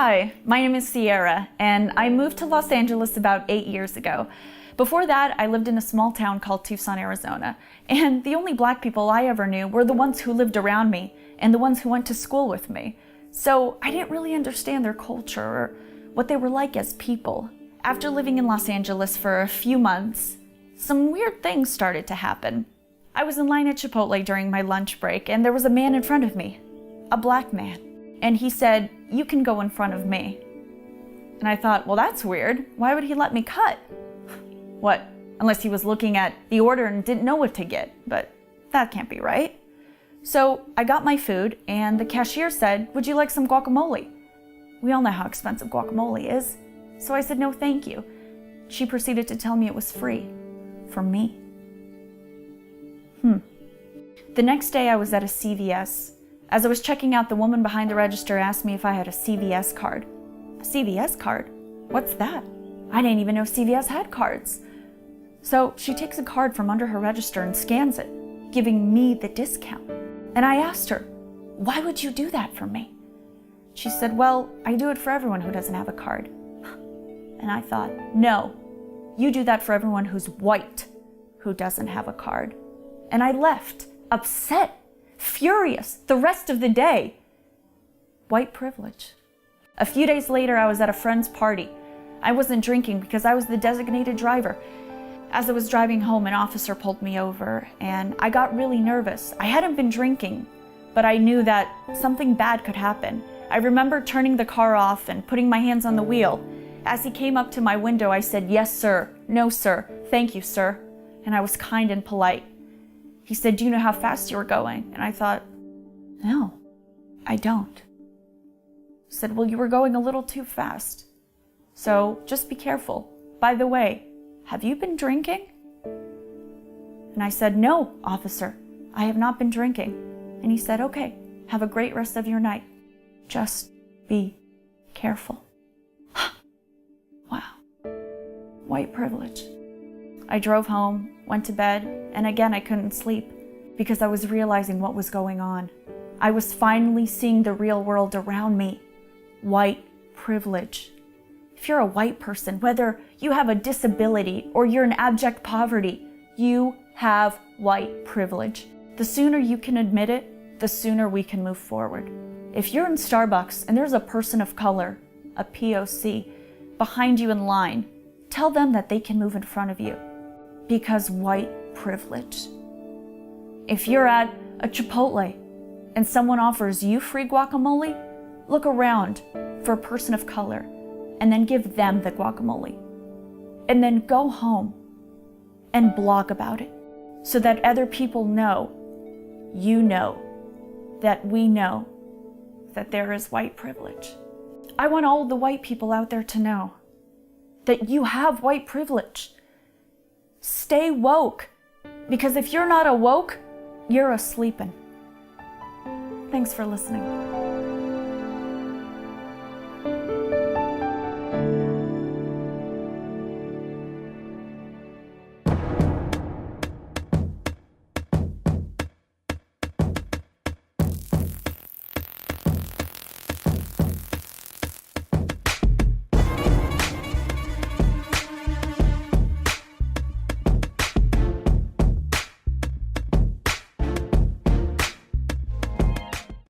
Hi, my name is Sierra, and I moved to Los Angeles about 8 years ago. Before that, I lived in a small town called Tucson, Arizona, and the only black people I ever knew were the ones who lived around me and the ones who went to school with me. So I didn't really understand their culture or what they were like as people. After living in Los Angeles for a few months, some weird things started to happen. I was in line at Chipotle during my lunch break, and there was a man in front of me, a black man. And he said, "You can go in front of me." And I thought, well, that's weird. Why would he let me cut? What, unless he was looking at the order and didn't know what to get, but that can't be right. So I got my food, and the cashier said, "Would you like some guacamole?" We all know how expensive guacamole is. So I said, "No, thank you." She proceeded to tell me it was free. For me. The next day I was at a CVS. As I was checking out, the woman behind the register asked me if I had a CVS card. A CVS card? What's that? I didn't even know CVS had cards. So she takes a card from under her register and scans it, giving me the discount. And I asked her, "Why would you do that for me?" She said, "Well, I do it for everyone who doesn't have a card." And I thought, no, you do that for everyone who's white, who doesn't have a card. And I left, upset, furious, the rest of the day. White privilege. A few days later, I was at a friend's party. I wasn't drinking because I was the designated driver. As I was driving home, an officer pulled me over, and I got really nervous. I hadn't been drinking, but I knew that something bad could happen. I remember turning the car off and putting my hands on the wheel. As he came up to my window, I said, "Yes, sir. No, sir. Thank you, sir." And I was kind and polite. He said, "Do you know how fast you were going?" And I thought, no, I don't. He said, "Well, you were going a little too fast. So just be careful. By the way, have you been drinking?" And I said, "No, officer, I have not been drinking." And he said, "Okay, have a great rest of your night. Just be careful." Wow. White privilege. I drove home, went to bed, and again I couldn't sleep because I was realizing what was going on. I was finally seeing the real world around me. White privilege. If you're a white person, whether you have a disability or you're in abject poverty, you have white privilege. The sooner you can admit it, the sooner we can move forward. If you're in Starbucks and there's a person of color, a POC, behind you in line, tell them that they can move in front of you. Because white privilege. If you're at a Chipotle and someone offers you free guacamole, look around for a person of color and then give them the guacamole. And then go home and blog about it so that other people know, you know, that we know that there is white privilege. I want all the white people out there to know that you have white privilege. Stay woke, because if you're not awoke, you're a sleepin'. Thanks for listening.